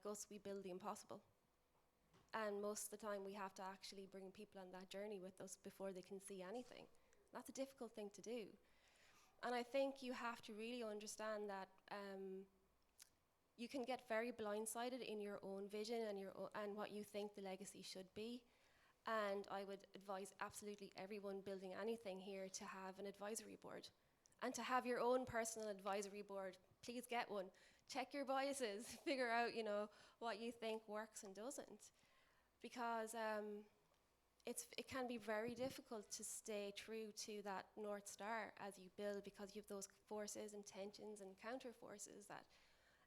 us, we build the impossible. And most of the time we have to actually bring people on that journey with us before they can see anything. That's a difficult thing to do. And I think you have to really understand that you can get very blindsided in your own vision and what you think the legacy should be. And I would advise absolutely everyone building anything here to have an advisory board and to have your own personal advisory board. Please get one. Check your biases, figure out, what you think works and doesn't. Because it can be very difficult to stay true to that North Star as you build, because you have those forces and tensions and counter forces that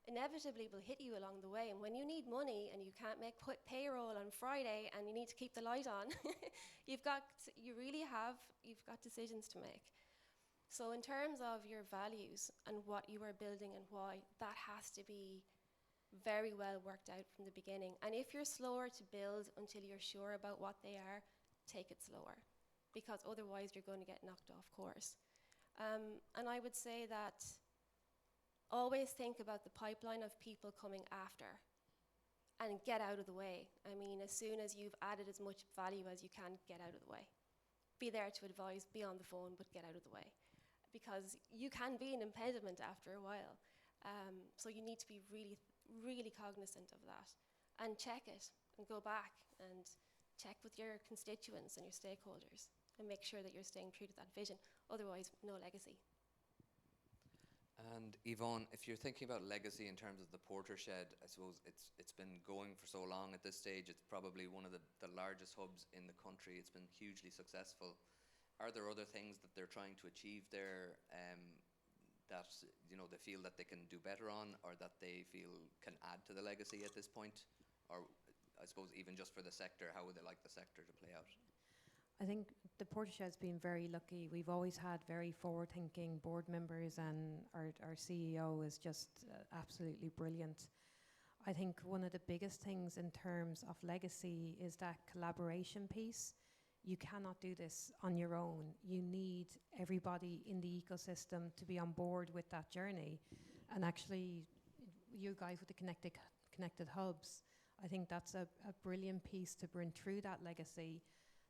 inevitably will hit you along the way. And when you need money and you can't make payroll on Friday and you need to keep the light on, you've got decisions to make. So in terms of your values and what you are building and why, that has to be very well worked out from the beginning. And if you're slower to build until you're sure about what they are, take it slower, because otherwise you're going to get knocked off course. And I would say that always think about the pipeline of people coming after and get out of the way. I mean, as soon as you've added as much value as you can, get out of the way. Be there to advise, be on the phone, but get out of the way. Because you can be an impediment after a while. So you need to be really, really cognizant of that. And check it, and go back and check with your constituents and your stakeholders, and make sure that you're staying true to that vision. Otherwise, no legacy. And Yvonne, if you're thinking about legacy in terms of the Porter Shed, I suppose it's been going for so long at this stage. It's probably one of the largest hubs in the country. It's been hugely successful. Are there other things that they're trying to achieve there that they feel that they can do better on, or that they feel can add to the legacy at this point? Or I suppose even just for the sector, how would they like the sector to play out? I think the Portished's been very lucky. We've always had very forward-thinking board members, and our CEO is just absolutely brilliant. I think one of the biggest things in terms of legacy is that collaboration piece. You cannot do this on your own. You need everybody in the ecosystem to be on board with that journey. And actually, you guys with the connected hubs, I think that's a brilliant piece to bring through that legacy,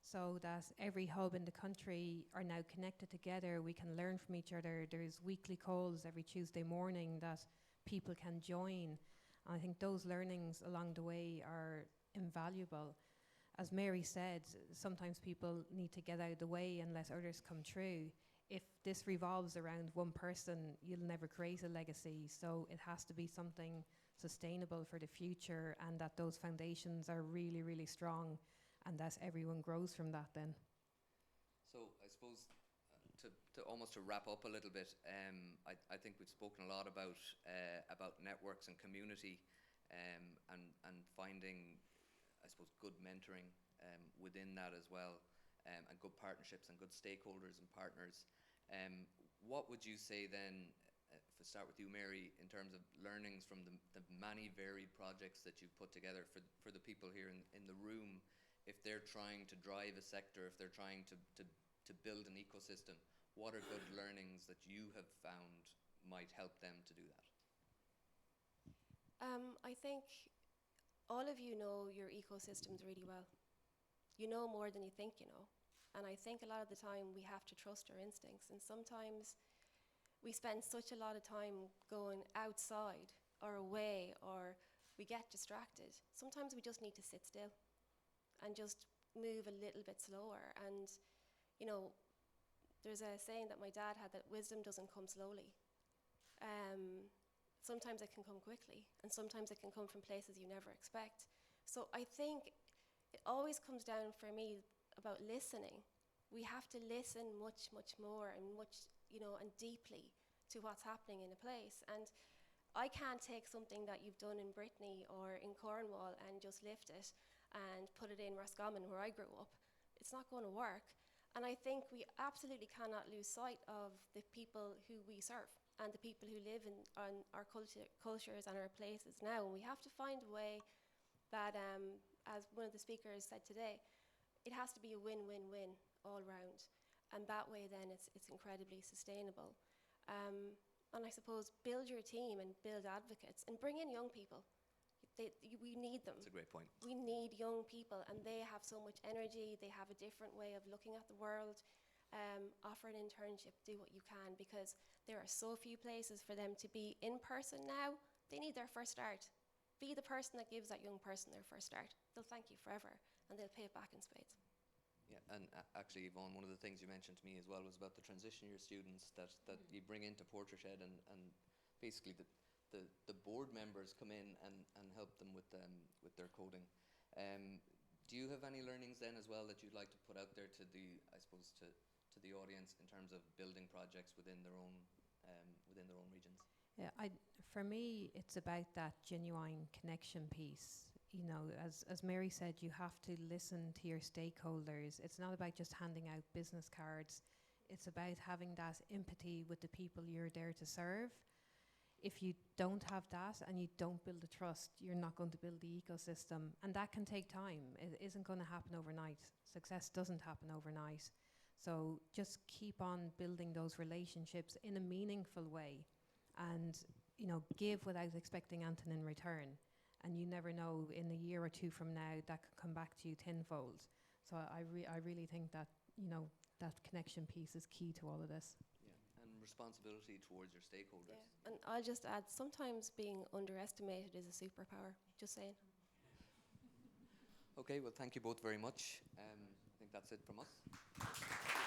so that every hub in the country are now connected together. We can learn from each other. There's weekly calls every Tuesday morning that people can join. And I think those learnings along the way are invaluable. As Mary said, sometimes people need to get out of the way and let others come through. If this revolves around one person, you'll never create a legacy. So it has to be something sustainable for the future, and that those foundations are really, really strong, and that everyone grows from that then. So I suppose to almost to wrap up a little bit, I think we've spoken a lot about networks and community, and finding, I suppose, good mentoring within that as well, and good partnerships and good stakeholders and partners. What would you say then, if I start with you, Mary, in terms of learnings from the many varied projects that you've put together for the people here in the room, if they're trying to drive a sector, if they're trying to build an ecosystem, what are good learnings that you have found might help them to do that? I think all of you know your ecosystems really well. You know more than you think you know. And I think a lot of the time we have to trust our instincts. And sometimes we spend such a lot of time going outside or away, or we get distracted. Sometimes we just need to sit still and just move a little bit slower. And, there's a saying that my dad had, that wisdom doesn't come slowly. Sometimes it can come quickly, and sometimes it can come from places you never expect. So I think it always comes down for me about listening. We have to listen much, much more and and deeply to what's happening in a place. And I can't take something that you've done in Brittany or in Cornwall and just lift it and put it in Roscommon, where I grew up. It's not going to work. And I think we absolutely cannot lose sight of the people who we serve and the people who live on our cultures and our places now. And we have to find a way that, as one of the speakers said today, it has to be a win-win-win all round. And that way then it's incredibly sustainable. And I suppose build your team and build advocates and bring in young people. we need them. That's a great point. We need young people, and they have so much energy. They have a different way of looking at the world. Offer an internship, do what you can, because there are so few places for them to be in person now. They need their first start. Be the person that gives that young person their first start. They'll thank you forever, and they'll pay it back in spades. Yeah, and actually, Yvonne, one of the things you mentioned to me as well was about the transition year students that you bring into Portrait and basically the board members come in and help them with their coding. Do you have any learnings then as well that you'd like to put out there to the, I suppose, to the audience in terms of building projects within their own regions? Yeah, for me, it's about that genuine connection piece. You know, as Mary said, you have to listen to your stakeholders. It's not about just handing out business cards. It's about having that empathy with the people you're there to serve. If you don't have that and you don't build the trust, you're not going to build the ecosystem. And that can take time. It isn't going to happen overnight. Success doesn't happen overnight. So just keep on building those relationships in a meaningful way, and give without expecting anything in return. And you never know, in a year or two from now, that could come back to you tenfold. So I really think that that connection piece is key to all of this. Yeah, and responsibility towards your stakeholders. Yeah. And I'll just add, sometimes being underestimated is a superpower. Just saying. Okay, well, thank you both very much. I think that's it from us.